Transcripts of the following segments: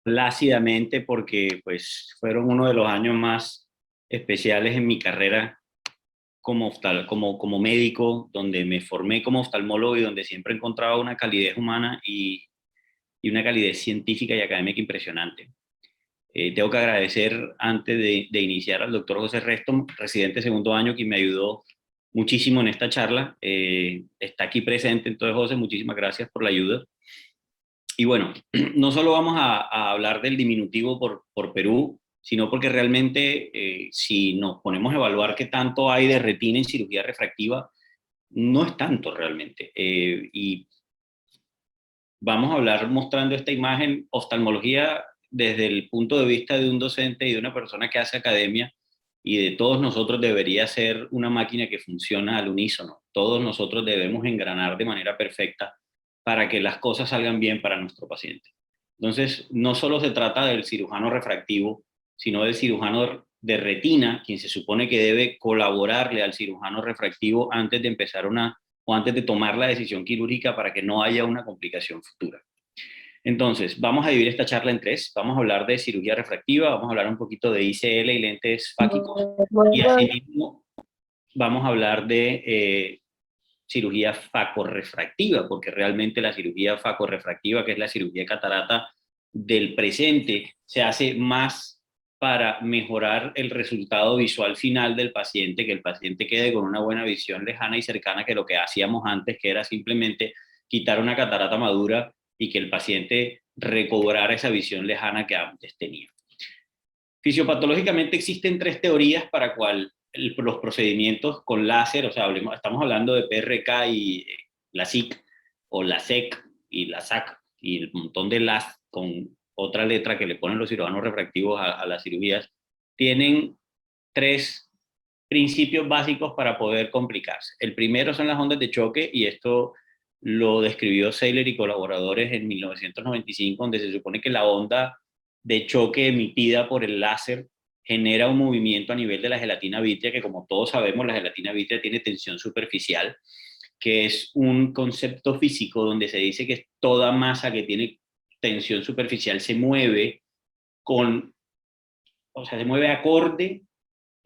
plácidamente porque pues fueron uno de los años más especiales en mi carrera como médico, donde me formé como oftalmólogo y donde siempre encontraba una calidez humana y una calidez científica y académica impresionante. Tengo que agradecer antes de iniciar al doctor José Resto, residente segundo año, que me ayudó muchísimo en esta charla. Está aquí presente, entonces José, muchísimas gracias por la ayuda. Y bueno, no solo vamos a hablar del diminutivo por Perú, sino porque realmente si nos ponemos a evaluar qué tanto hay de retina en cirugía refractiva, no es tanto realmente. Y vamos a hablar mostrando esta imagen, oftalmología desde el punto de vista de un docente y de una persona que hace academia, y de todos nosotros debería ser una máquina que funciona al unísono. Todos nosotros debemos engranar de manera perfecta para que las cosas salgan bien para nuestro paciente. Entonces, no solo se trata del cirujano refractivo, sino del cirujano de retina, quien se supone que debe colaborarle al cirujano refractivo antes de empezar o antes de tomar la decisión quirúrgica para que no haya una complicación futura. Entonces, vamos a dividir esta charla en tres. Vamos a hablar de cirugía refractiva, vamos a hablar un poquito de ICL y lentes fáquicos, y asimismo vamos a hablar de cirugía facorrefractiva, porque realmente la cirugía facorrefractiva, que es la cirugía catarata del presente, se hace más para mejorar el resultado visual final del paciente, que el paciente quede con una buena visión lejana y cercana, que lo que hacíamos antes, que era simplemente quitar una catarata madura y que el paciente recobrara esa visión lejana que antes tenía. Fisiopatológicamente existen tres teorías para cuál los procedimientos con láser, o sea, estamos hablando de PRK y la SIC, o la SEC y la SAC, y el montón de LAS con otra letra que le ponen los cirujanos refractivos a las cirugías, tienen tres principios básicos para poder complicarse. El primero son las ondas de choque, y esto lo describió Saylor y colaboradores en 1995, donde se supone que la onda de choque emitida por el láser genera un movimiento a nivel de la gelatina vítrea, que como todos sabemos, la gelatina vítrea tiene tensión superficial, que es un concepto físico donde se dice que toda masa que tiene tensión superficial se mueve se mueve acorde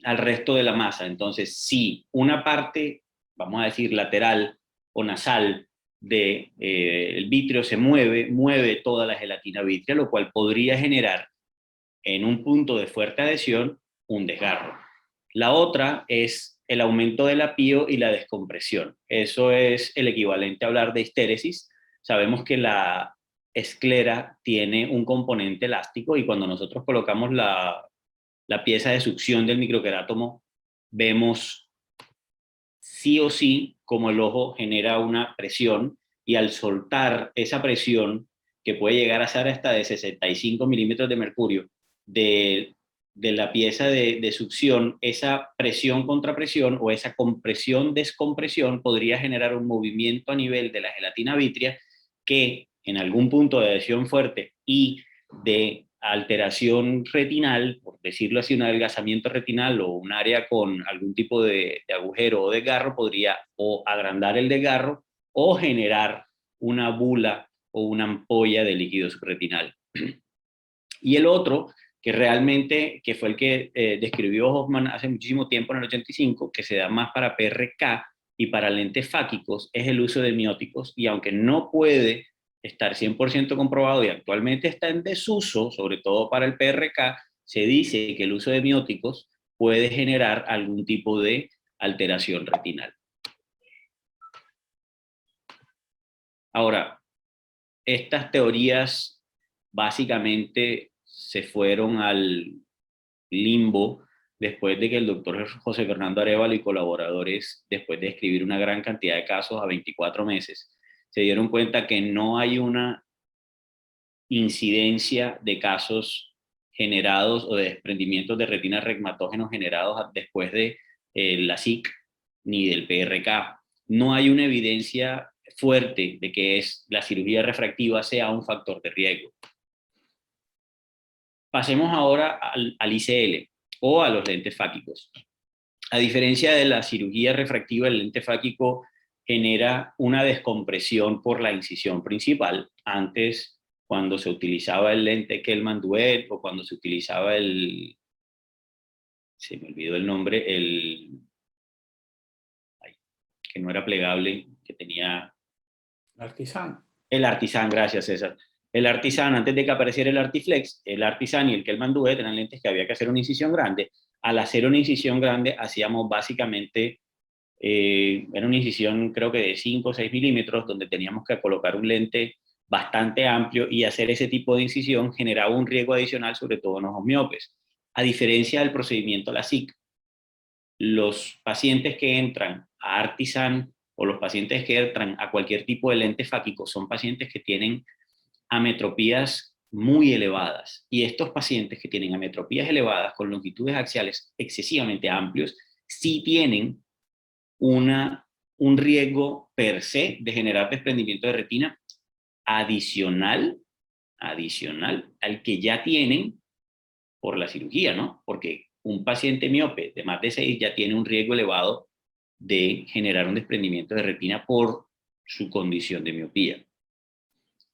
al resto de la masa. Entonces, si una parte, vamos a decir, lateral o nasal del vítreo se mueve toda la gelatina vítrea, lo cual podría generar en un punto de fuerte adhesión un desgarro. La otra es el aumento del apío y la descompresión. Eso es el equivalente a hablar de histéresis. Sabemos que la esclera tiene un componente elástico, y cuando nosotros colocamos la pieza de succión del microquerátomo, vemos sí o sí como el ojo genera una presión, y al soltar esa presión, que puede llegar a ser hasta de 65 milímetros de mercurio, de la pieza de succión, esa presión contra presión o esa compresión descompresión podría generar un movimiento a nivel de la gelatina vítrea que en algún punto de adhesión fuerte y de alteración retinal, por decirlo así, un adelgazamiento retinal o un área con algún tipo de agujero o desgarro, podría o agrandar el desgarro o generar una bula o una ampolla de líquido subretinal. Y el otro, que realmente, que fue el que describió Hoffman hace muchísimo tiempo, en el 85, que se da más para PRK y para lentes fáquicos, es el uso de mióticos, y aunque no puede estar 100% comprobado y actualmente está en desuso, sobre todo para el PRK, se dice que el uso de mióticos puede generar algún tipo de alteración retinal. Ahora, estas teorías básicamente se fueron al limbo después de que el doctor José Fernando Arévalo y colaboradores, después de escribir una gran cantidad de casos a 24 meses, se dieron cuenta que no hay una incidencia de casos generados o de desprendimientos de retina regmatógenos generados después de la SIC ni del PRK. No hay una evidencia fuerte de que la cirugía refractiva sea un factor de riesgo. Pasemos ahora al ICL o a los lentes fáquicos. A diferencia de la cirugía refractiva, el lente fáquico genera una descompresión por la incisión principal antes cuando se utilizaba el lente Kellman Duet o cuando se utilizaba se me olvidó el nombre, que no era plegable, que tenía... Artisan. El Artisan, gracias César. El Artisan, antes de que apareciera el Artiflex, el Artisan y el Kellman Duet eran lentes que había que hacer una incisión grande. Al hacer una incisión grande, hacíamos básicamente, era una incisión creo que de 5 o 6 milímetros, donde teníamos que colocar un lente bastante amplio, y hacer ese tipo de incisión generaba un riesgo adicional, sobre todo en ojos miopes. A diferencia del procedimiento LASIK, los pacientes que entran a Artisan o los pacientes que entran a cualquier tipo de lente fáquico son pacientes que tienen ametropías muy elevadas. Y estos pacientes que tienen ametropías elevadas con longitudes axiales excesivamente amplios, sí tienen un riesgo per se de generar desprendimiento de retina adicional al que ya tienen por la cirugía, ¿no? Porque un paciente miope de más de 6 ya tiene un riesgo elevado de generar un desprendimiento de retina por su condición de miopía.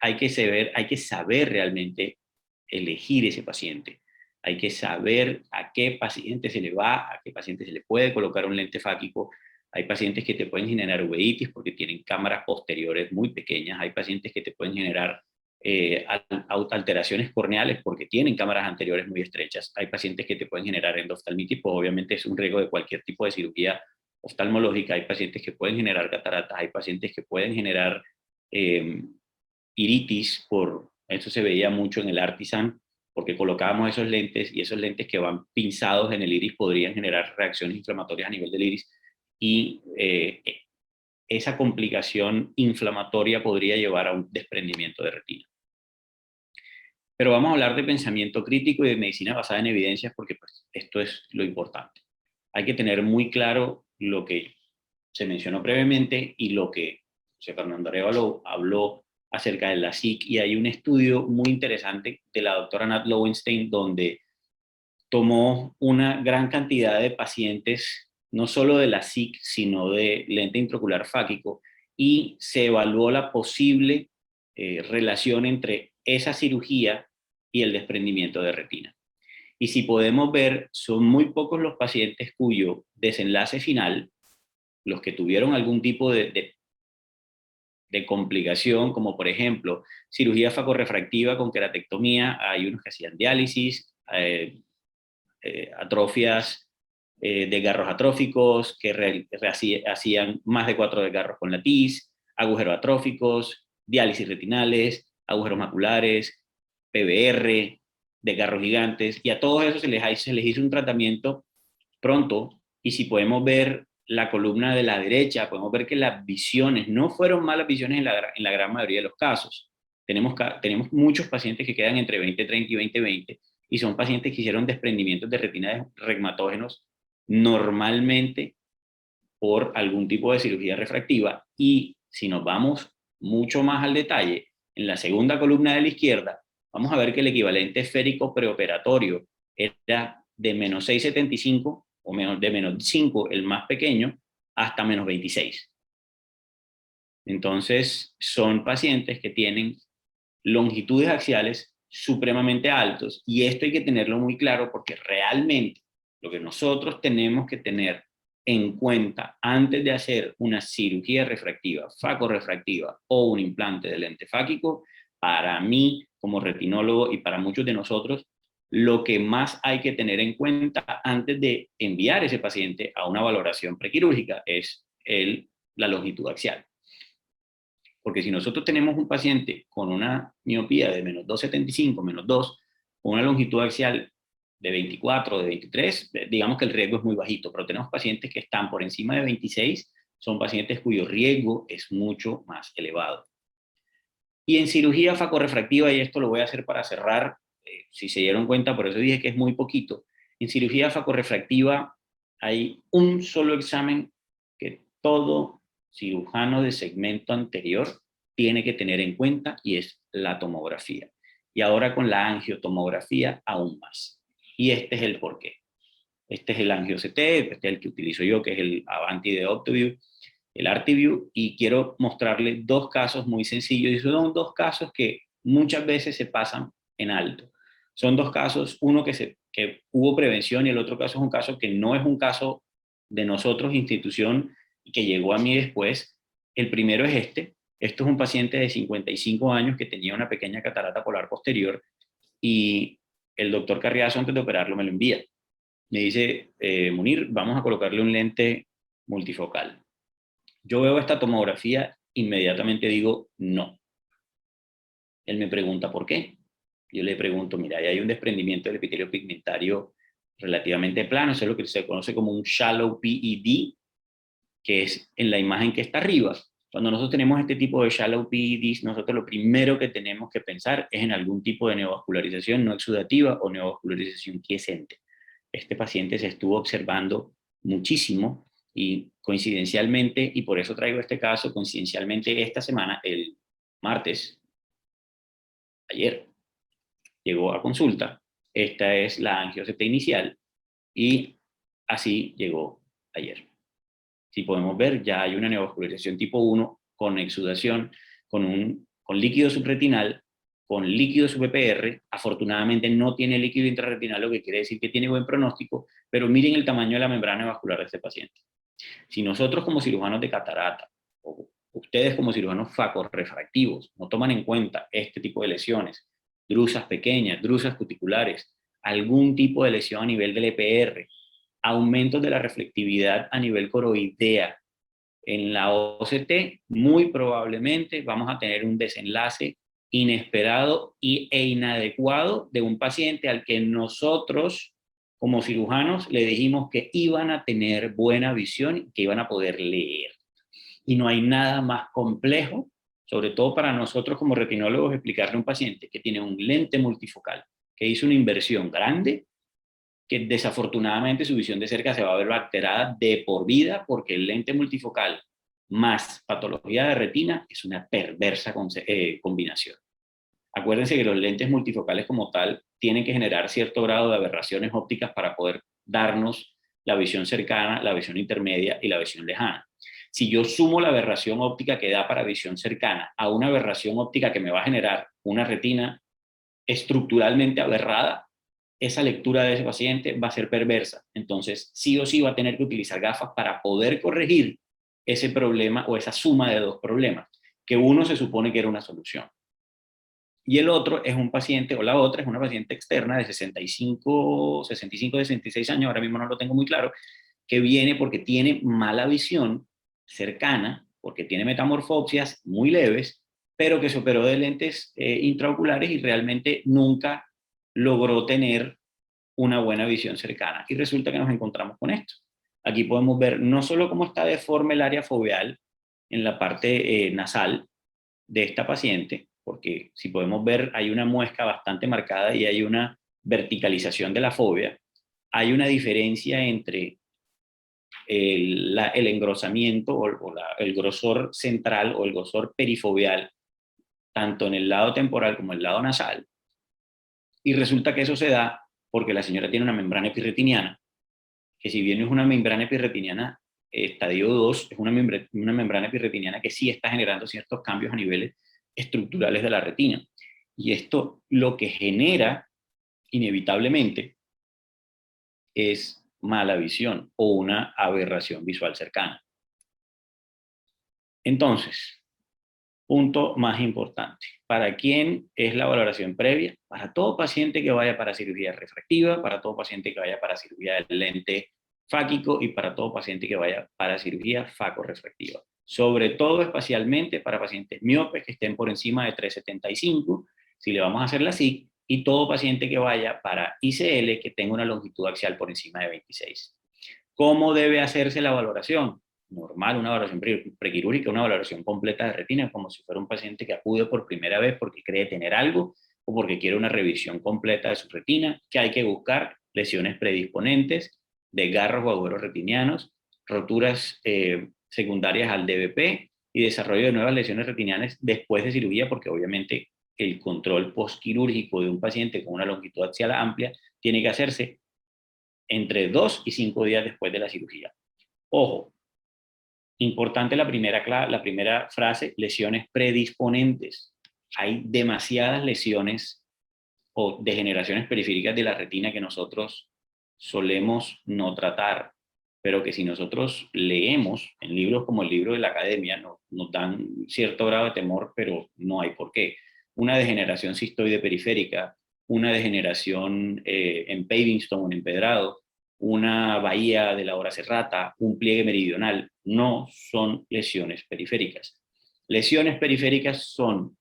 Hay que saber realmente elegir ese paciente. Hay que saber a qué paciente se le va, a qué paciente se le puede colocar un lente fáquico. Hay pacientes que te pueden generar uveitis porque tienen cámaras posteriores muy pequeñas. Hay pacientes que te pueden generar alteraciones corneales porque tienen cámaras anteriores muy estrechas. Hay pacientes que te pueden generar endoftalmitis, pues obviamente es un riesgo de cualquier tipo de cirugía oftalmológica. Hay pacientes que pueden generar cataratas, hay pacientes que pueden generar iritis, eso se veía mucho en el Artisan, porque colocábamos esos lentes, y esos lentes que van pinzados en el iris podrían generar reacciones inflamatorias a nivel del iris, y esa complicación inflamatoria podría llevar a un desprendimiento de retina. Pero vamos a hablar de pensamiento crítico y de medicina basada en evidencias, porque pues, esto es lo importante. Hay que tener muy claro lo que se mencionó previamente y lo que José Fernando Arévalo habló acerca de la SIC, y hay un estudio muy interesante de la doctora Nat Lowenstein, donde tomó una gran cantidad de pacientes, no solo de la SIC, sino de lente intraocular fáquico, y se evaluó la posible relación entre esa cirugía y el desprendimiento de retina. Y si podemos ver, son muy pocos los pacientes cuyo desenlace final, los que tuvieron algún tipo de complicación, como por ejemplo cirugía facorrefractiva con queratectomía, hay unos que hacían diálisis, atrofias de garros atróficos, que hacían más de 4 desgarros con la TIS, agujeros atróficos, diálisis retinales, agujeros maculares, PBR, desgarros gigantes, y a todos esos se les hizo un tratamiento pronto. Y si podemos ver la columna de la derecha, podemos ver que las visiones no fueron malas visiones en la gran mayoría de los casos. Tenemos muchos pacientes que quedan entre 20/30 y 20/20, y son pacientes que hicieron desprendimientos de retina regmatógenos normalmente por algún tipo de cirugía refractiva. Y si nos vamos mucho más al detalle, en la segunda columna de la izquierda, vamos a ver que el equivalente esférico preoperatorio era de menos 6,75 o de menos 5, el más pequeño, hasta menos 26. Entonces, son pacientes que tienen longitudes axiales supremamente altos, y esto hay que tenerlo muy claro, porque realmente lo que nosotros tenemos que tener en cuenta antes de hacer una cirugía refractiva, facorefractiva o un implante de lente fáquico, para mí como retinólogo y para muchos de nosotros, lo que más hay que tener en cuenta antes de enviar ese paciente a una valoración prequirúrgica es la longitud axial. Porque si nosotros tenemos un paciente con una miopía de menos 2,75, menos 2, con una longitud axial de 24, de 23, digamos que el riesgo es muy bajito, pero tenemos pacientes que están por encima de 26, son pacientes cuyo riesgo es mucho más elevado. Y en cirugía facorefractiva, y esto lo voy a hacer para cerrar, si se dieron cuenta, por eso dije que es muy poquito, en cirugía facorefractiva hay un solo examen que todo cirujano de segmento anterior tiene que tener en cuenta, y es la tomografía. Y ahora con la angiotomografía aún más. Y este es el porqué. Este es el angio-CT, este es el que utilizo yo, que es el Avanti de Optoview, el ArtiView, y quiero mostrarles dos casos muy sencillos, y son dos casos que muchas veces se pasan en alto. Son dos casos, uno que hubo prevención y el otro caso es un caso que no es un caso de nosotros, institución, y que llegó a mí después. El primero es este. Esto es un paciente de 55 años que tenía una pequeña catarata polar posterior y el doctor Carriazo, antes de operarlo, me lo envía. Me dice, Munir, vamos a colocarle un lente multifocal. Yo veo esta tomografía, inmediatamente digo, no. Él me pregunta, ¿por qué? Yo le pregunto, mira, ahí hay un desprendimiento del epitelio pigmentario relativamente plano, eso es lo que se conoce como un shallow PED, que es en la imagen que está arriba. Cuando nosotros tenemos este tipo de shallow PEDs, nosotros lo primero que tenemos que pensar es en algún tipo de neovascularización no exudativa o neovascularización quiescente. Este paciente se estuvo observando muchísimo y coincidencialmente, y por eso traigo este caso, coincidencialmente esta semana, el martes, ayer, llegó a consulta. Esta es la angiosepsia inicial y así llegó ayer. Si podemos ver, ya hay una neovascularización tipo 1 con exudación, con líquido subretinal, con líquido sub-EPR. Afortunadamente no tiene líquido intrarretinal, lo que quiere decir que tiene buen pronóstico, pero miren el tamaño de la membrana vascular de este paciente. Si nosotros como cirujanos de catarata, o ustedes como cirujanos facorrefractivos, no toman en cuenta este tipo de lesiones, drusas pequeñas, drusas cuticulares, algún tipo de lesión a nivel del EPR, aumentos de la reflectividad a nivel coroidea, en la OCT, muy probablemente vamos a tener un desenlace inesperado e inadecuado de un paciente al que nosotros, como cirujanos, le dijimos que iban a tener buena visión, que iban a poder leer. Y no hay nada más complejo, sobre todo para nosotros como retinólogos, explicarle a un paciente que tiene un lente multifocal, que hizo una inversión grande, que desafortunadamente su visión de cerca se va a ver alterada de por vida porque el lente multifocal más patología de retina es una perversa combinación. Acuérdense que los lentes multifocales como tal tienen que generar cierto grado de aberraciones ópticas para poder darnos la visión cercana, la visión intermedia y la visión lejana. Si yo sumo la aberración óptica que da para visión cercana a una aberración óptica que me va a generar una retina estructuralmente aberrada, esa lectura de ese paciente va a ser perversa. Entonces, sí o sí va a tener que utilizar gafas para poder corregir ese problema o esa suma de dos problemas, que uno se supone que era una solución. Y el otro es un paciente, o la otra es una paciente externa de 65, 66 años, ahora mismo no lo tengo muy claro, que viene porque tiene mala visión cercana, porque tiene metamorfopsias muy leves, pero que se operó de lentes intraoculares y realmente nunca logró tener una buena visión cercana. Y resulta que nos encontramos con esto. Aquí podemos ver no solo cómo está deforme el área foveal en la parte nasal de esta paciente, porque si podemos ver hay una muesca bastante marcada y hay una verticalización de la fovea. Hay una diferencia entre el engrosamiento el grosor central o el grosor perifoveal, tanto en el lado temporal como en el lado nasal. Y resulta que eso se da porque la señora tiene una membrana epirretiniana, que si bien es una membrana epirretiniana estadio 2, es una membrana epirretiniana que sí está generando ciertos cambios a niveles estructurales de la retina. Y esto lo que genera, inevitablemente, es mala visión o una aberración visual cercana. Entonces, punto más importante. ¿Para quién es la valoración previa? Para todo paciente que vaya para cirugía refractiva, para todo paciente que vaya para cirugía del lente fáquico y para todo paciente que vaya para cirugía facorefractiva. Sobre todo espacialmente para pacientes miopes que estén por encima de 3,75, si le vamos a hacer la SIC, y todo paciente que vaya para ICL que tenga una longitud axial por encima de 26. ¿Cómo debe hacerse la valoración? Normal, una valoración prequirúrgica, una valoración completa de retina, como si fuera un paciente que acude por primera vez porque cree tener algo o porque quiere una revisión completa de su retina, que hay que buscar lesiones predisponentes, desgarros o agujeros retinianos, roturas secundarias al DVP y desarrollo de nuevas lesiones retinianas después de cirugía, porque obviamente el control postquirúrgico de un paciente con una longitud axial amplia tiene que hacerse entre 2 y 5 días después de la cirugía. Ojo, importante la primera frase, lesiones predisponentes. hay demasiadas lesiones o degeneraciones periféricas de la retina que nosotros solemos no tratar, pero que si nosotros leemos en libros como el libro de la academia, nos dan cierto grado de temor, pero no hay por qué. Una degeneración cistoide periférica, una degeneración en Pavingstone, en empedrado, una bahía de la hora serrata, un pliegue meridional, no son lesiones periféricas. Lesiones periféricas son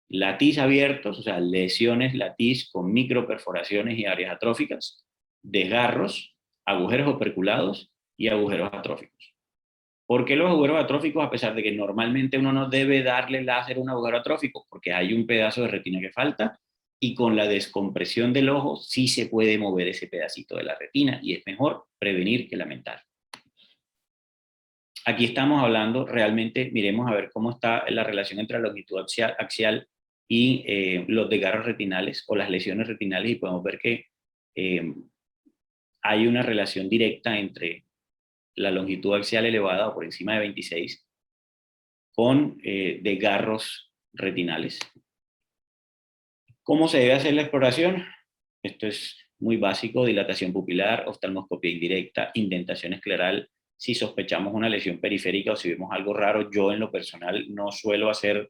latiz abiertos, o sea, lesiones latiz con microperforaciones y áreas atróficas, desgarros, agujeros operculados y agujeros atróficos. ¿Por qué los agujeros atróficos, a pesar de que normalmente uno no debe darle láser a un agujero atrófico? Porque hay un pedazo de retina que falta y con la descompresión del ojo sí se puede mover ese pedacito de la retina y es mejor prevenir que lamentar. Aquí estamos hablando realmente, miremos a ver cómo está la relación entre la longitud axial y los desgarros retinales o las lesiones retinales y podemos ver que hay una relación directa entre la longitud axial elevada o por encima de 26 con desgarros retinales. ¿Cómo se debe hacer la exploración? Esto es muy básico: dilatación pupilar, oftalmoscopia indirecta, indentación escleral. Si sospechamos una lesión periférica o si vemos algo raro, yo en lo personal no suelo hacer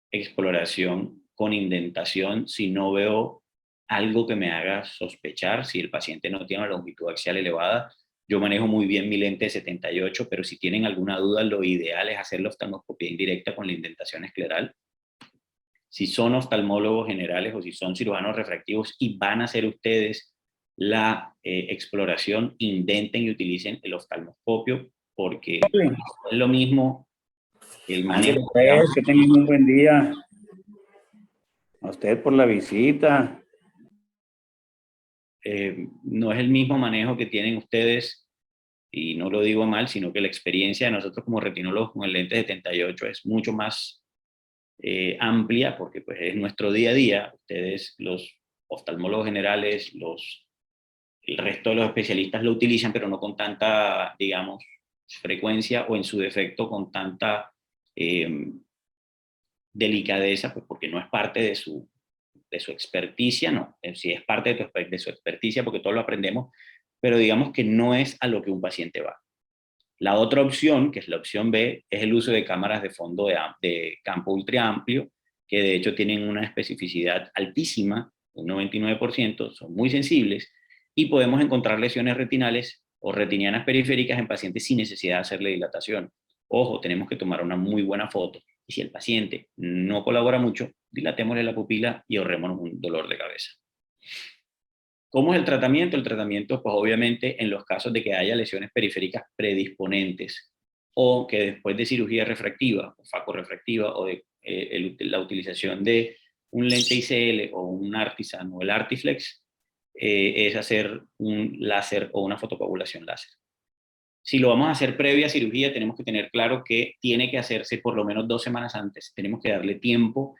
exploración con indentación si no veo algo que me haga sospechar. Si el paciente no tiene una longitud axial elevada, yo manejo muy bien mi lente de 78, pero si tienen alguna duda, lo ideal es hacer la oftalmoscopia indirecta con la indentación escleral. Si son oftalmólogos generales o si son cirujanos refractivos y van a hacer ustedes la exploración, indenten y utilicen el oftalmoscopio, porque es lo mismo el manejo. Que tengan un buen día. A usted por la visita. No es el mismo manejo que tienen ustedes, y no lo digo mal, sino que la experiencia de nosotros como retinólogos con el lente 78 es mucho más amplia, porque pues es nuestro día a día. Ustedes, los oftalmólogos generales, el resto de los especialistas lo utilizan, pero no con tanta, digamos, frecuencia o en su defecto con tanta delicadeza, pues porque no es parte de su experticia, no, sí es parte de su experticia porque todo lo aprendemos, pero digamos que no es a lo que un paciente va. La otra opción, que es la opción B, es el uso de cámaras de fondo de campo ultra amplio, que de hecho tienen una especificidad altísima, un 99%, son muy sensibles, y podemos encontrar lesiones retinales o retinianas periféricas en pacientes sin necesidad de hacerle dilatación. Ojo, tenemos que tomar una muy buena foto, y si el paciente no colabora mucho, dilatémosle la pupila y ahorrémonos un dolor de cabeza. ¿Cómo es el tratamiento? El tratamiento, pues obviamente en los casos de que haya lesiones periféricas predisponentes o que después de cirugía refractiva o facorefractiva o de la utilización de un lente ICL o un Artisan o el Artiflex, es hacer un láser o una fotocoagulación láser. Si lo vamos a hacer previa a cirugía, tenemos que tener claro que tiene que hacerse por lo menos 2 semanas antes. Tenemos que darle tiempo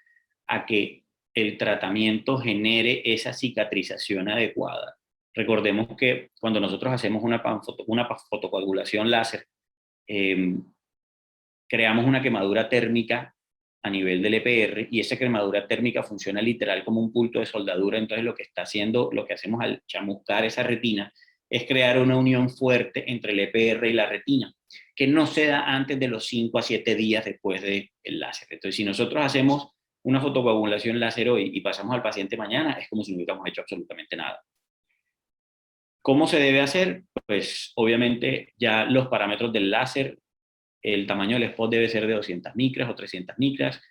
a que el tratamiento genere esa cicatrización adecuada. Recordemos que cuando nosotros hacemos una fotocoagulación láser, creamos una quemadura térmica a nivel del EPR, y esa quemadura térmica funciona literal como un punto de soldadura. Entonces lo que hacemos al chamuscar esa retina es crear una unión fuerte entre el EPR y la retina, que no se da antes de los 5 a 7 días después del láser. Entonces, si nosotros hacemos una fotocoagulación láser hoy y pasamos al paciente mañana, es como si no hubiéramos hecho absolutamente nada. ¿Cómo se debe hacer? Pues obviamente ya los parámetros del láser, el tamaño del spot debe ser de 200 micras o 300 micras.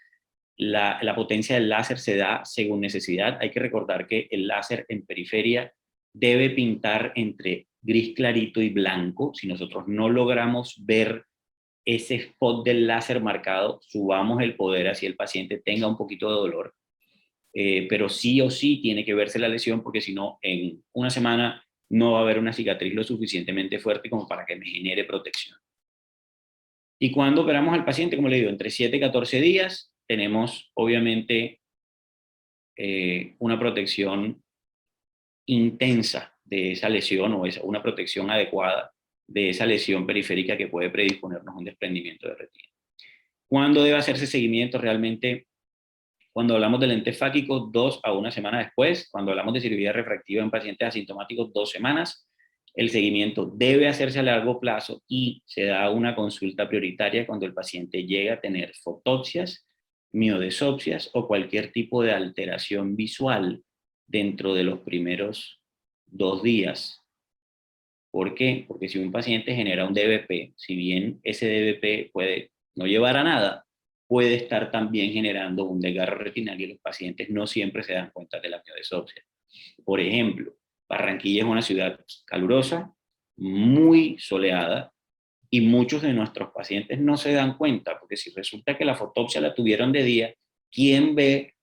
La potencia del láser se da según necesidad. Hay que recordar que el láser en periferia debe pintar entre gris clarito y blanco. Si nosotros no logramos ver ese spot del láser marcado, subamos el poder así el paciente tenga un poquito de dolor. Pero sí o sí tiene que verse la lesión, porque si no, en una semana no va a haber una cicatriz lo suficientemente fuerte como para que me genere protección. ¿Y cuando operamos al paciente? Como le digo, entre 7 y 14 días tenemos obviamente una protección intensa de esa lesión, o una protección adecuada de esa lesión periférica que puede predisponernos a un desprendimiento de retina. ¿Cuándo debe hacerse seguimiento? Realmente Cuando hablamos de lente fáquico, 2 a 1 semana después. Cuando hablamos de cirugía refractiva en pacientes asintomáticos, 2 semanas. El seguimiento debe hacerse a largo plazo y se da una consulta prioritaria cuando el paciente llega a tener fotopsias, miodesopsias o cualquier tipo de alteración visual dentro de los primeros 2 días. ¿Por qué? Porque si un paciente genera un DVP, si bien ese DVP puede no llevar a nada, puede estar también generando un desgarro retinal y los pacientes no siempre se dan cuenta de la miodesopsia. Por ejemplo, Barranquilla es una ciudad calurosa, muy soleada, y muchos de nuestros pacientes no se dan cuenta, porque si resulta que la fotopsia la tuvieron de día, ¿quién ve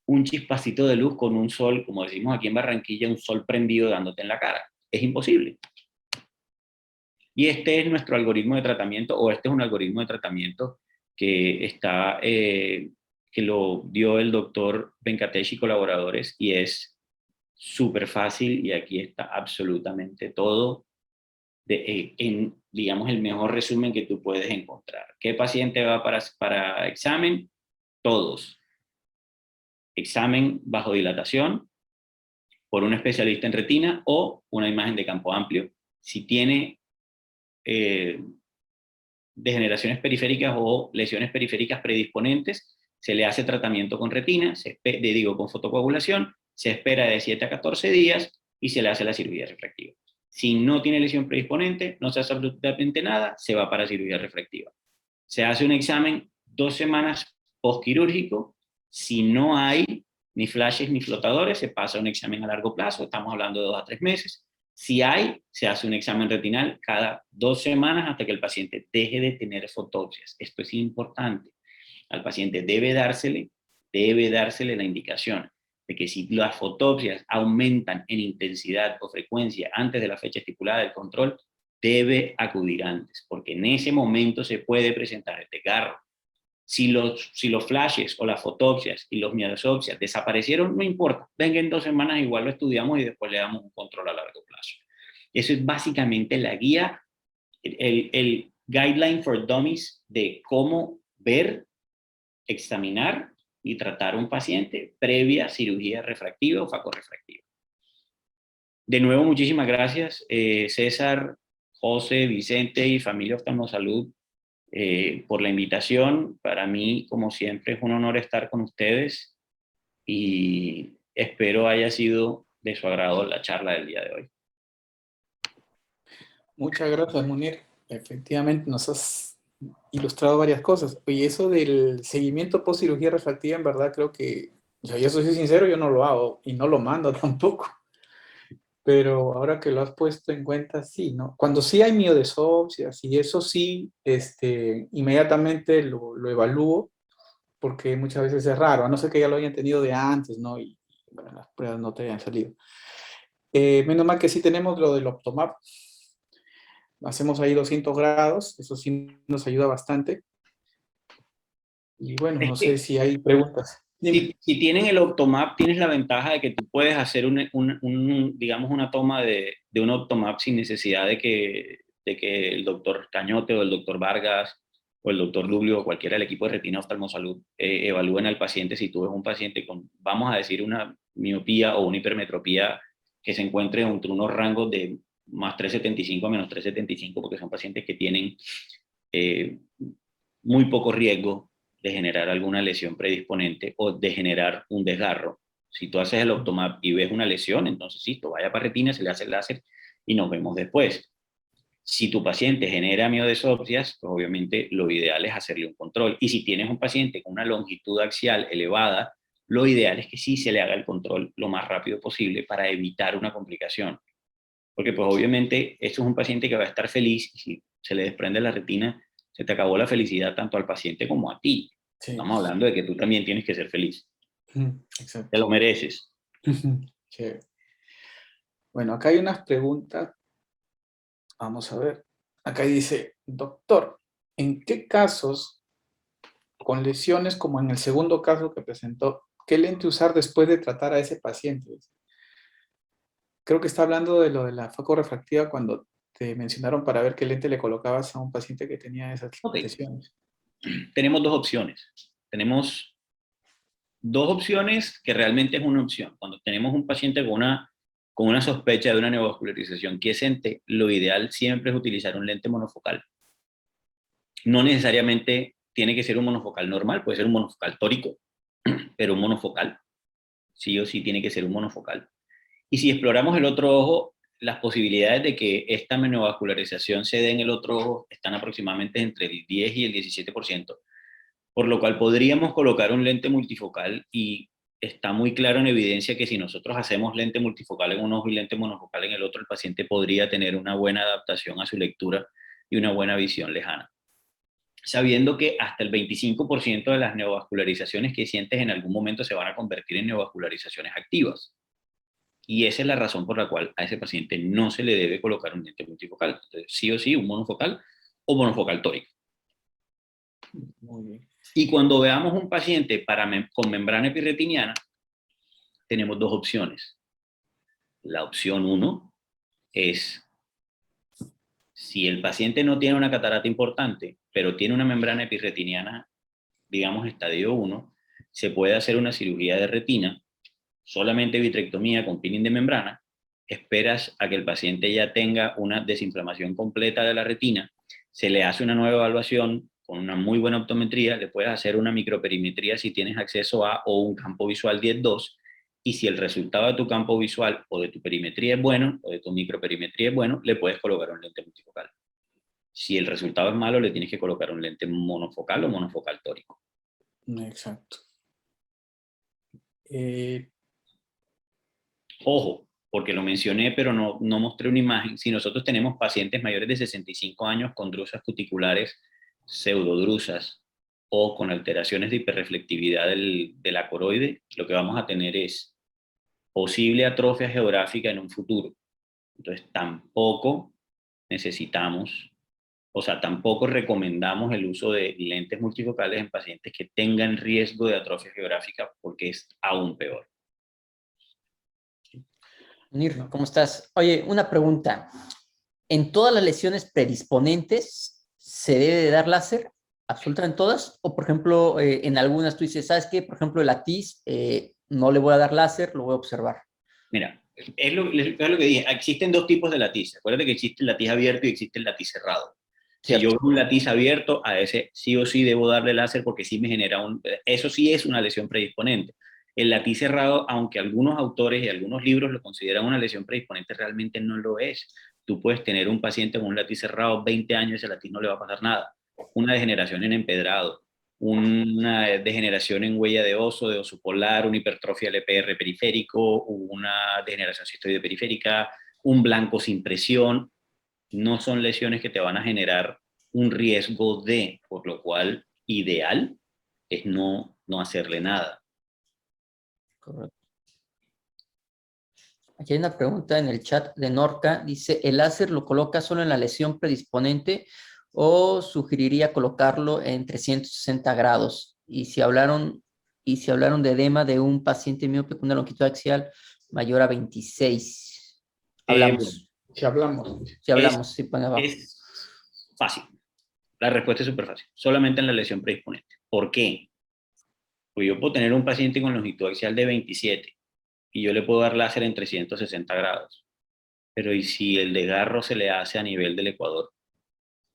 un chispacito de luz con un sol, como decimos aquí en Barranquilla, un sol prendido dándote en la cara? Es imposible. Y este es nuestro algoritmo de tratamiento, o este es un algoritmo de tratamiento que está, que lo dio el doctor Venkatesh y colaboradores, y es súper fácil, y aquí está absolutamente todo en, digamos, el mejor resumen que tú puedes encontrar. ¿Qué paciente va para examen? Todos. Examen bajo dilatación por un especialista en retina o una imagen de campo amplio. Si tiene degeneraciones periféricas o lesiones periféricas predisponentes, se le hace tratamiento con retina, con fotocoagulación, se espera de 7 a 14 días y se le hace la cirugía refractiva. Si no tiene lesión predisponente, no se hace absolutamente nada, se va para cirugía refractiva. Se hace un examen 2 semanas postquirúrgico. Si no hay ni flashes ni flotadores, se pasa a un examen a largo plazo, estamos hablando de 2 a 3 meses. Si hay, se hace un examen retinal cada 2 semanas hasta que el paciente deje de tener fotopsias. Esto es importante. Al paciente debe dársele la indicación de que si las fotopsias aumentan en intensidad o frecuencia antes de la fecha estipulada del control, debe acudir antes, porque en ese momento se puede presentar el desgarro. Si los flashes o las fotopsias y los miodesopsias desaparecieron, no importa, venga en 2 semanas, igual lo estudiamos y después le damos un control a largo plazo. Eso es básicamente la guía, el guideline for dummies de cómo ver, examinar y tratar a un paciente previa cirugía refractiva o facorefractiva. De nuevo, muchísimas gracias, César, José, Vicente y familia Oftalmosalud, por la invitación. Para mí, como siempre, es un honor estar con ustedes y espero haya sido de su agrado la charla del día de hoy. Muchas gracias, Munir. Efectivamente, nos has ilustrado varias cosas. Oye, eso del seguimiento post cirugía refractiva, en verdad creo que, yo soy sincero, yo no lo hago y no lo mando tampoco. Pero ahora que lo has puesto en cuenta, sí, ¿no? Cuando sí hay miodesopsias y eso sí, inmediatamente lo evalúo, porque muchas veces es raro, a no ser que ya lo hayan tenido de antes, ¿no? Y bueno, las pruebas no te hayan salido. Menos mal que sí tenemos lo del Optomap. Hacemos ahí 200 grados, eso sí nos ayuda bastante. Y bueno, no sé si hay preguntas. Si tienen el Optomap, tienes la ventaja de que tú puedes hacer digamos, una toma de un Optomap sin necesidad de que el doctor Cañote o el doctor Vargas o el doctor Dublio o cualquiera del equipo de retina oftalmosalud evalúen al paciente. Si tú ves un paciente con, vamos a decir, una miopía o una hipermetropía que se encuentre entre unos rangos de más 375 a menos 375, porque son pacientes que tienen muy poco riesgo de generar alguna lesión predisponente o de generar un desgarro. Si tú haces el Optomap y ves una lesión, entonces sí, tú vaya para retina, se le hace el láser y nos vemos después. Si tu paciente genera miodesopsias, pues obviamente lo ideal es hacerle un control. Y si tienes un paciente con una longitud axial elevada, lo ideal es que sí se le haga el control lo más rápido posible para evitar una complicación. Porque pues obviamente esto es un paciente que va a estar feliz y si se le desprende la retina, se te acabó la felicidad tanto al paciente como a ti. Sí. Estamos hablando de que tú también tienes que ser feliz. Exacto. Te lo mereces. Sí. Bueno, acá hay unas preguntas. Vamos a ver. Acá dice, doctor, ¿en qué casos con lesiones como en el segundo caso que presentó, qué lente usar después de tratar a ese paciente? Creo que está hablando de lo de la facorefractiva cuando te mencionaron para ver qué lente le colocabas a un paciente que tenía esas lesiones. Tenemos dos opciones. Tenemos dos opciones que realmente es una opción. Cuando tenemos un paciente con una sospecha de una neovascularización quiescente, lo ideal siempre es utilizar un lente monofocal. No necesariamente tiene que ser un monofocal normal, puede ser un monofocal tórico, pero un monofocal, sí o sí tiene que ser un monofocal. Y si exploramos el otro ojo, las posibilidades de que esta neovascularización se dé en el otro ojo están aproximadamente entre el 10 y el 17%, por lo cual podríamos colocar un lente multifocal y está muy claro en evidencia que si nosotros hacemos lente multifocal en un ojo y lente monofocal en el otro, el paciente podría tener una buena adaptación a su lectura y una buena visión lejana. Sabiendo que hasta el 25% de las neovascularizaciones que sientes en algún momento se van a convertir en neovascularizaciones activas. Y esa es la razón por la cual a ese paciente no se le debe colocar un lente multifocal. Entonces, sí o sí, un monofocal o monofocal tórico. Muy bien. Y cuando veamos un paciente con membrana epirretiniana, tenemos dos opciones. La opción 1 es, si el paciente no tiene una catarata importante, pero tiene una membrana epirretiniana, digamos estadio 1, se puede hacer una cirugía de retina, solamente vitrectomía con pinning de membrana, esperas a que el paciente ya tenga una desinflamación completa de la retina, se le hace una nueva evaluación con una muy buena optometría, le puedes hacer una microperimetría si tienes acceso a o un campo visual 10-2, y si el resultado de tu campo visual o de tu perimetría es bueno, o de tu microperimetría es bueno, le puedes colocar un lente multifocal. Si el resultado es malo, le tienes que colocar un lente monofocal o monofocal tórico. Exacto. Ojo, porque lo mencioné, pero no mostré una imagen. Si nosotros tenemos pacientes mayores de 65 años con drusas cuticulares, pseudodrusas, o con alteraciones de hiperreflectividad de la coroide, lo que vamos a tener es posible atrofia geográfica en un futuro. Entonces, tampoco necesitamos, o sea, tampoco recomendamos el uso de lentes multifocales en pacientes que tengan riesgo de atrofia geográfica, porque es aún peor. Munir, ¿cómo estás? Oye, una pregunta. ¿En todas las lesiones predisponentes se debe de dar láser? ¿Absolutamente en todas? O, por ejemplo, en algunas tú dices, ¿sabes qué? Por ejemplo, el latiz, no le voy a dar láser, lo voy a observar. Mira, es lo que dije. Existen dos tipos de latiz. Acuérdate que existe el latiz abierto y existe el latiz cerrado. Si yo veo un latiz abierto, a ese sí o sí debo darle láser porque sí me genera eso sí es una lesión predisponente. El latiz cerrado, aunque algunos autores y algunos libros lo consideran una lesión predisponente, realmente no lo es. Tú puedes tener un paciente con un latiz cerrado 20 años y ese latiz no le va a pasar nada. Una degeneración en empedrado, una degeneración en huella de oso polar, una hipertrofia del EPR periférico, una degeneración cistoide periférica, un blanco sin presión, no son lesiones que te van a generar un riesgo por lo cual ideal es no hacerle nada. Correcto. Aquí hay una pregunta en el chat de Norca. Dice, ¿el láser lo coloca solo en la lesión predisponente o sugeriría colocarlo en 360 grados? Y si hablaron de edema de un paciente miope con una longitud axial mayor a 26. Hablamos. Si hablamos. Si hablamos, sí, pone abajo. Es fácil. La respuesta es súper fácil. Solamente en la lesión predisponente. ¿Por qué? Pues yo puedo tener un paciente con longitud axial de 27 y yo le puedo dar láser en 360 grados. Pero ¿y si el desgarro se le hace a nivel del ecuador?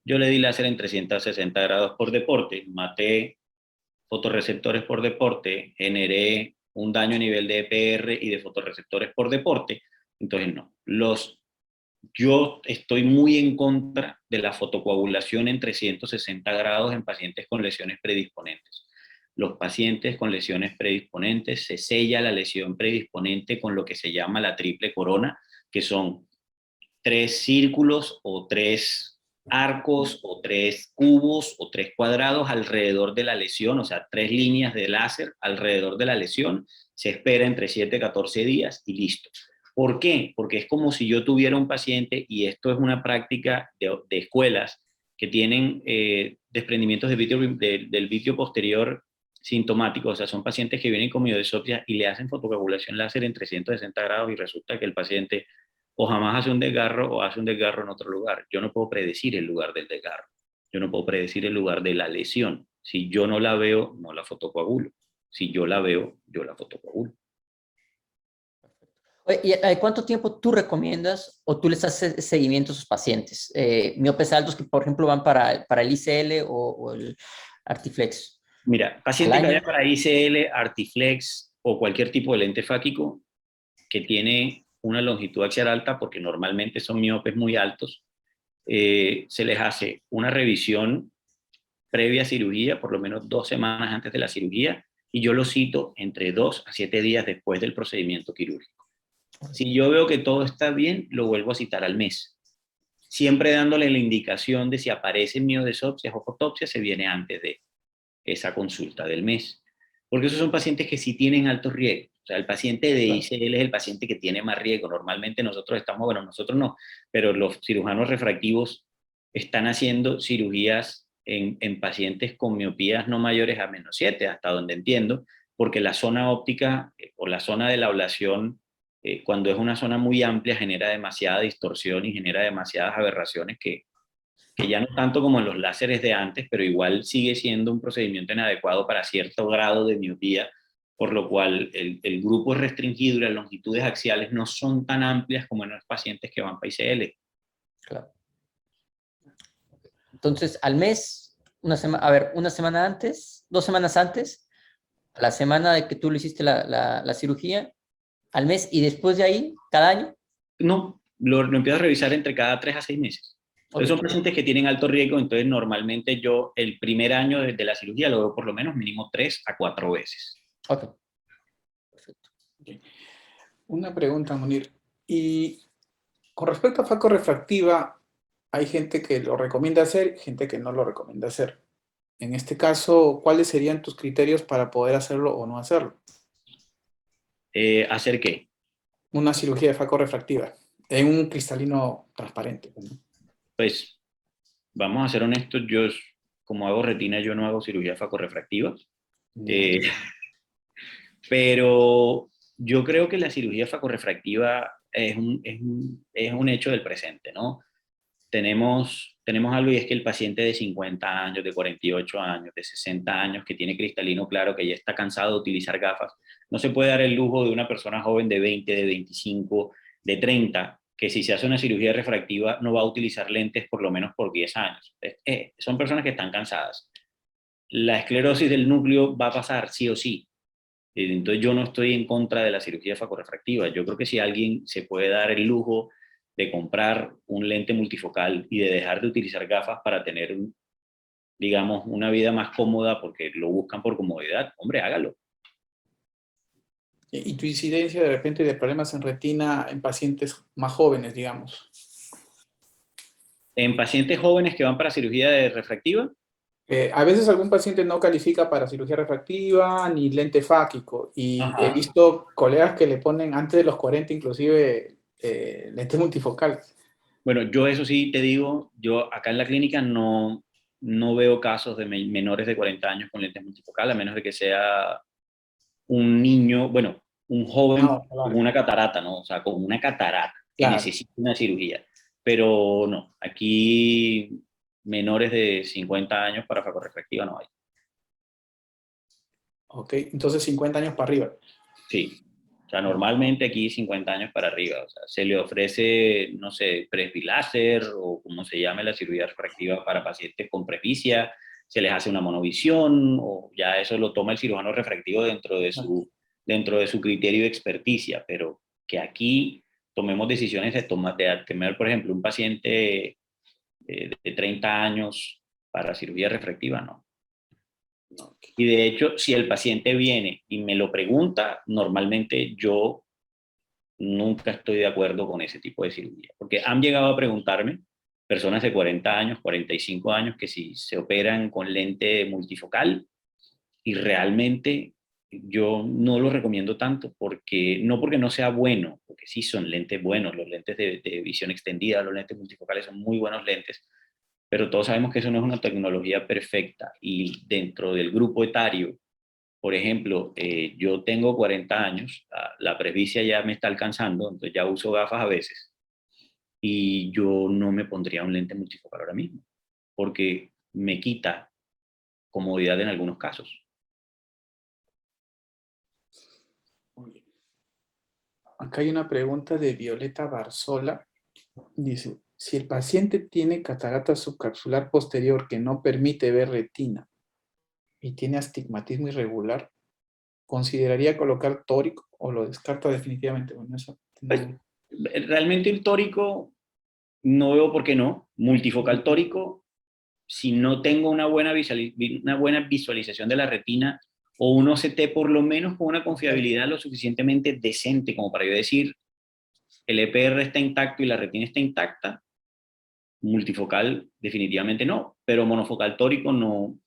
Yo le di láser en 360 grados por deporte, maté fotorreceptores por deporte, generé un daño a nivel de EPR y de fotorreceptores por deporte. Entonces, no. Yo estoy muy en contra de la fotocoagulación en 360 grados en pacientes con lesiones predisponentes. Los pacientes con lesiones predisponentes se sella la lesión predisponente con lo que se llama la triple corona, que son 3 círculos o 3 arcos o 3 cubos o 3 cuadrados alrededor de la lesión, o sea, 3 líneas de láser alrededor de la lesión. Se espera entre 7 y 14 días y listo. ¿Por qué? Porque es como si yo tuviera un paciente, y esto es una práctica de escuelas que tienen desprendimientos del vitrio posterior sintomático, o sea, son pacientes que vienen con miodesopsia y le hacen fotocoagulación láser en 360 grados y resulta que el paciente o jamás hace un desgarro o hace un desgarro en otro lugar. Yo no puedo predecir el lugar del desgarro. Yo no puedo predecir el lugar de la lesión. Si yo no la veo, no la fotocoagulo. si yo la veo, yo la fotocoagulo. Oye, ¿y cuánto tiempo tú recomiendas o tú les haces seguimiento a sus pacientes? Miopes altos que, por ejemplo, van para el ICL o el Artiflex. Mira, ¿Al paciente que año? vaya para ICL, Artiflex o cualquier tipo de lente fáquico que tiene una longitud axial alta, porque normalmente son miopes muy altos, se les hace una revisión previa a cirugía, por lo menos 2 semanas antes de la cirugía, y yo lo cito entre 2 a 7 días después del procedimiento quirúrgico. Si yo veo que todo está bien, lo vuelvo a citar al mes, siempre dándole la indicación de si aparecen miodesopsias o fotopsias, se viene antes de esa consulta del mes. Porque esos son pacientes que sí tienen alto riesgo. O sea, el paciente de ICL es el paciente que tiene más riesgo. Normalmente nosotros estamos, bueno, nosotros no, pero los cirujanos refractivos están haciendo cirugías en pacientes con miopías no mayores a -7, hasta donde entiendo, porque la zona óptica o la zona de la ablación, cuando es una zona muy amplia, genera demasiada distorsión y genera demasiadas aberraciones que ya no tanto como en los láseres de antes, pero igual sigue siendo un procedimiento inadecuado para cierto grado de miopía, por lo cual el grupo es restringido y las longitudes axiales no son tan amplias como en los pacientes que van para ICL. Claro. Entonces, al mes, una semana antes, 2 semanas antes, a la semana de que tú le hiciste la cirugía, al mes, y después de ahí, cada año. No, lo empiezo a revisar entre cada 3 a 6 meses. Entonces son pacientes que tienen alto riesgo, entonces normalmente yo el primer año de la cirugía lo veo por lo menos mínimo 3 a 4 veces. Ok. Perfecto. Okay. Una pregunta, Munir. Y con respecto a facorefractiva, hay gente que lo recomienda hacer, gente que no lo recomienda hacer. En este caso, ¿cuáles serían tus criterios para poder hacerlo o no hacerlo? ¿Hacer qué? Una cirugía de facorefractiva en un cristalino transparente, ¿no? Pues vamos a ser honestos, yo como hago retina, yo no hago cirugía facorrefractiva. Eh, pero yo creo que la cirugía facorrefractiva es un hecho del presente, ¿no? Tenemos algo y es que el paciente de 50 años, de 48 años, de 60 años, que tiene cristalino claro, que ya está cansado de utilizar gafas, no se puede dar el lujo de una persona joven de 20, de 25, de 30, que si se hace una cirugía refractiva no va a utilizar lentes por lo menos por 10 años. Son personas que están cansadas. La esclerosis del núcleo va a pasar sí o sí. Entonces yo no estoy en contra de la cirugía facorefractiva. Yo creo que si alguien se puede dar el lujo de comprar un lente multifocal y de dejar de utilizar gafas para tener, digamos, una vida más cómoda porque lo buscan por comodidad, hombre, hágalo. Y tu incidencia de repente de problemas en retina en pacientes más jóvenes, digamos. En pacientes jóvenes que van para cirugía de refractiva, A veces algún paciente no califica para cirugía refractiva ni lente fáquico y he ajá. visto colegas que le ponen antes de los 40 inclusive lentes multifocales. Bueno, yo eso sí te digo, yo acá en la clínica no veo casos de menores de 40 años con lentes multifocales, a menos de que sea un niño, bueno, un joven No, con claro. una catarata, ¿no? O sea, con una catarata que Claro. necesita una cirugía. Pero no, aquí menores de 50 años para facorefractiva no hay. Ok, entonces 50 años para arriba. Sí. O sea, normalmente aquí 50 años para arriba. O sea, se le ofrece, no sé, presbiláser o como se llame la cirugía refractiva para pacientes con presbicia, se les hace una monovisión o ya eso lo toma el cirujano refractivo dentro de su criterio de experticia, pero que aquí tomemos decisiones de tener, por ejemplo, un paciente de 30 años para cirugía refractiva, no. Y de hecho, si el paciente viene y me lo pregunta, normalmente yo nunca estoy de acuerdo con ese tipo de cirugía, porque han llegado a preguntarme personas de 40 años, 45 años, que si se operan con lente multifocal y realmente yo no lo recomiendo tanto, porque no porque no sea bueno, porque sí son lentes buenos, los lentes de visión extendida, los lentes multifocales son muy buenos lentes, pero todos sabemos que eso no es una tecnología perfecta y dentro del grupo etario, por ejemplo, yo tengo 40 años, la presbicia ya me está alcanzando, entonces ya uso gafas a veces y yo no me pondría un lente multifocal ahora mismo, porque me quita comodidad en algunos casos. acá hay una pregunta de Violeta Barzola. Dice, si el paciente tiene catarata subcapsular posterior que no permite ver retina y tiene astigmatismo irregular, ¿consideraría colocar tórico o lo descarta definitivamente? Bueno, eso Pues, no- realmente el tórico, no veo por qué no. Multifocal tórico, si no tengo una buena visualización de la retina o un OCT por lo menos con una confiabilidad lo suficientemente decente como para yo decir el EPR está intacto y la retina está intacta, multifocal definitivamente no, pero monofocal tórico no,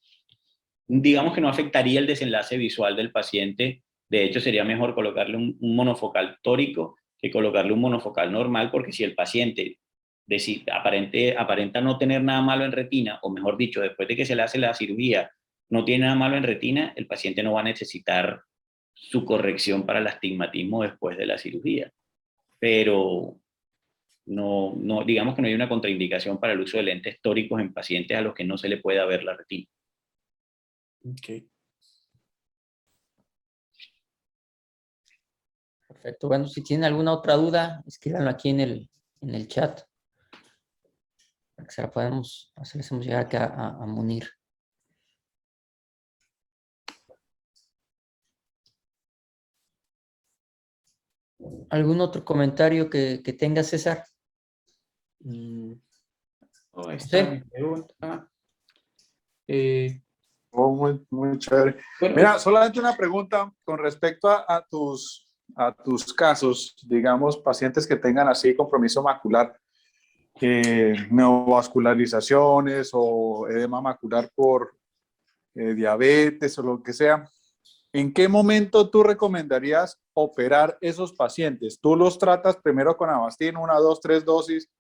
digamos que no afectaría el desenlace visual del paciente. De hecho, sería mejor colocarle un monofocal tórico que colocarle un monofocal normal, porque si el paciente aparenta no tener nada malo en retina, o mejor dicho, después de que se le hace la cirugía, no tiene nada malo en retina, el paciente no va a necesitar su corrección para el astigmatismo después de la cirugía. Pero no, digamos que no hay una contraindicación para el uso de lentes tóricos en pacientes a los que no se le pueda ver la retina. Ok. Perfecto. Bueno, si tienen alguna otra duda, escríbanlo aquí en el chat. Para que se la podemos hacemos llegar acá a Munir. ¿Algún otro comentario que tenga, César? Oh, ahí Sí. está mi pregunta. Oh, muy chévere. Bueno, Mira, solamente una pregunta con respecto a tus casos, digamos, pacientes que tengan así compromiso macular, neovascularizaciones o edema macular por diabetes o lo que sea. ¿En qué momento tú recomendarías operar esos pacientes? ¿Tú los tratas primero con Avastin, 1, 2, 3 dosis?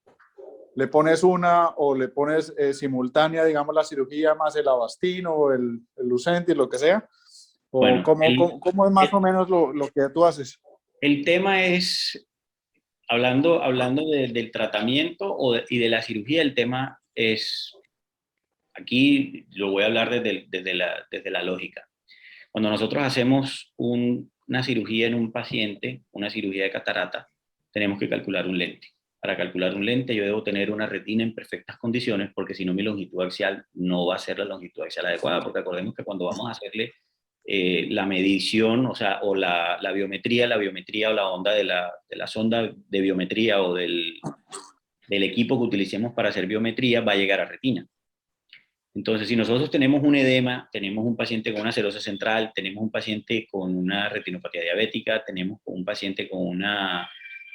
¿Le pones una o le pones simultánea, digamos, la cirugía más el Avastin o el Lucentis, lo que sea? ¿O Bueno, cómo es más o menos lo que tú haces? el tema es, hablando del tratamiento y de la cirugía, el tema es, aquí lo voy a hablar desde la lógica. Cuando nosotros hacemos una cirugía en un paciente, una cirugía de catarata, tenemos que calcular un lente. Para calcular un lente yo debo tener una retina en perfectas condiciones, porque si no mi longitud axial no va a ser la longitud axial adecuada, porque acordemos que cuando vamos a hacerle la medición, o sea, o la biometría o la onda de la sonda de biometría o del equipo que utilicemos para hacer biometría va a llegar a retina. Entonces, si nosotros tenemos un edema, tenemos un paciente con una cerosis central, tenemos un paciente con una retinopatía diabética, tenemos un paciente con una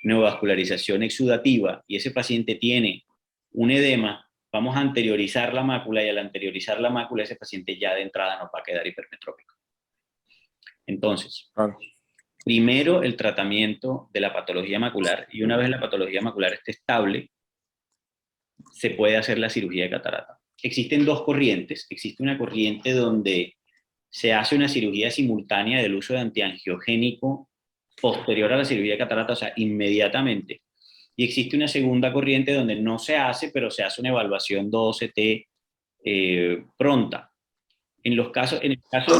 neovascularización exudativa y ese paciente tiene un edema, vamos a anteriorizar la mácula y al anteriorizar la mácula ese paciente ya de entrada nos va a quedar hipermetrópico. Entonces, Claro. primero el tratamiento de la patología macular y una vez la patología macular esté estable, se puede hacer la cirugía de catarata. Existen dos corrientes. Existe una corriente donde se hace una cirugía simultánea del uso de antiangiogénico posterior a la cirugía de catarata, o sea, inmediatamente. Y existe una segunda corriente donde no se hace, pero se hace una evaluación 2CT pronta. En el caso de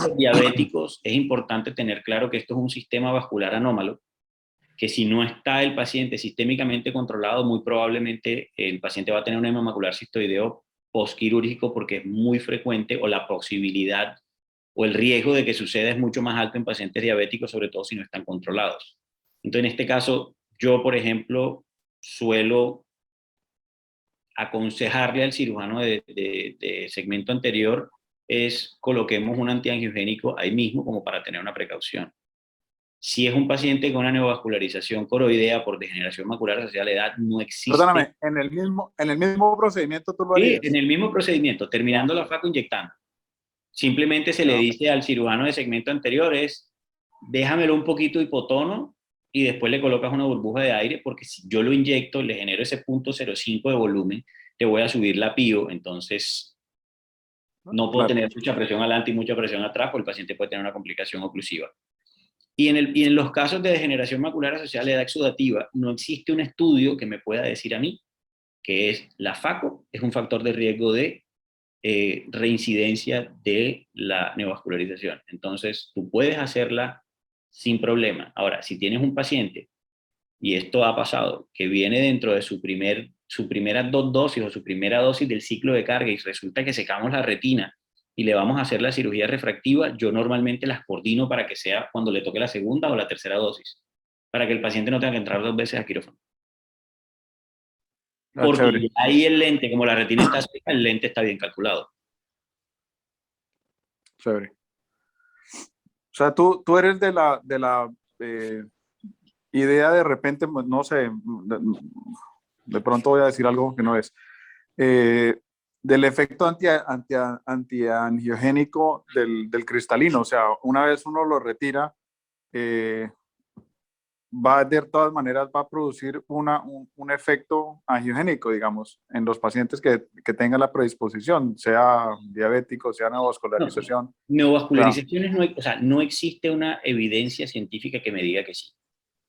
los diabéticos, es importante tener claro que esto es un sistema vascular anómalo, que si no está el paciente sistémicamente controlado, muy probablemente el paciente va a tener un edema macular cistoideo postquirúrgico porque es muy frecuente o la posibilidad o el riesgo de que suceda es mucho más alto en pacientes diabéticos, sobre todo si no están controlados. Entonces, en este caso, yo, por ejemplo, suelo aconsejarle al cirujano de segmento anterior es coloquemos un antiangiogénico ahí mismo como para tener una precaución. Si es un paciente con una neovascularización coroidea por degeneración macular asociada a la edad, no existe. Perdóname, en el mismo procedimiento tú lo harías. Sí, en el mismo procedimiento, terminando la faco inyectando. Simplemente se le dice al cirujano de segmento anterior es, déjamelo un poquito hipotono y después le colocas una burbuja de aire, porque si yo lo inyecto, le genero ese 0.05 de volumen, te voy a subir la PIO, entonces no puedo tener mucha presión adelante y mucha presión atrás, porque el paciente puede tener una complicación oclusiva. Y en los casos de degeneración macular asociada a la edad exudativa, no existe un estudio que me pueda decir a mí que es la FACO, es un factor de riesgo de reincidencia de la neovascularización. Entonces, tú puedes hacerla sin problema. Ahora, si tienes un paciente y esto ha pasado, que viene dentro de su primera 2 dosis o su primera dosis del ciclo de carga y resulta que secamos la retina y le vamos a hacer la cirugía refractiva, yo normalmente las coordino para que sea cuando le toque la segunda o la tercera dosis, para que el paciente no tenga que entrar 2 veces a quirófano. Porque chévere. ahí el lente, como la retina está seca, el lente está bien calculado. Chévere. O sea, tú eres de la idea de repente, pues, no sé, de pronto voy a decir algo que no es, del efecto antiangiogénico del cristalino. O sea, una vez uno lo retira, va de todas maneras va a producir un efecto angiogénico, digamos, en los pacientes que tengan la predisposición, sea diabético, sea neovascularización. Neovascularizaciones, no existe una evidencia científica que me diga que sí.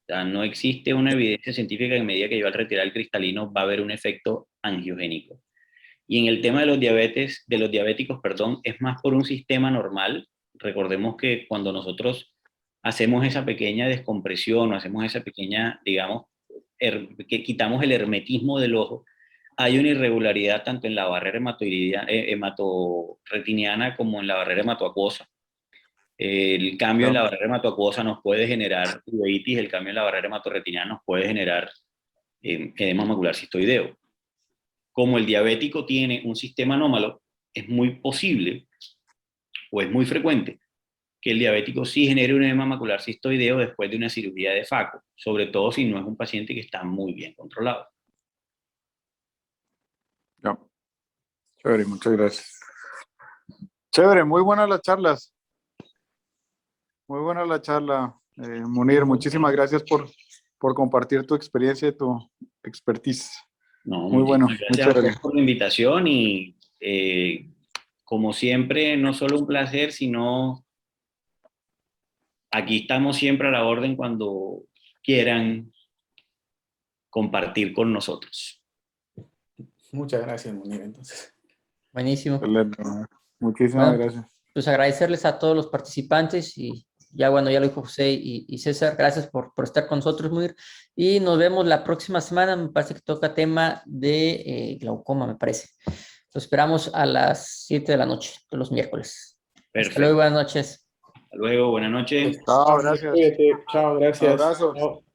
O sea, no existe una evidencia científica que me diga que yo al retirar el cristalino va a haber un efecto angiogénico. Y en el tema de los diabéticos, perdón, es más por un sistema normal. Recordemos que cuando nosotros hacemos esa pequeña descompresión o hacemos esa pequeña, digamos, que quitamos el hermetismo del ojo, hay una irregularidad tanto en la barrera hematorretiniana como en la barrera hematoacuosa. El cambio en la barrera hematoacuosa nos puede generar uveitis, el cambio en la barrera hematorretiniana nos puede generar edema macular cistoideo. Como el diabético tiene un sistema anómalo, es muy posible o es muy frecuente que el diabético sí genere un edema macular cistoideo después de una cirugía de FACO, sobre todo si no es un paciente que está muy bien controlado. Ya. Chévere, muchas gracias. Chévere, muy buenas las charlas. Muy buena la charla, Munir. Muchísimas gracias por compartir tu experiencia y tu expertise. No, muy bueno, gracias muy a chévere. ustedes por la invitación y como siempre, no solo un placer, sino aquí estamos siempre a la orden cuando quieran compartir con nosotros. Muchas gracias, Munir, entonces. Buenísimo. Excelente. Muchísimas Bueno, gracias. pues agradecerles a todos los participantes y ya bueno, ya lo dijo José y César, gracias por estar con nosotros, Munir. Y nos vemos la próxima semana, me parece que toca tema de glaucoma, me parece. Lo esperamos a las 7 de la noche, de los miércoles. Perfecto. Hasta luego, buenas noches. Hasta luego, buenas noches. Chao, gracias. Cuídate. Chao, gracias. Abrazos. Chao.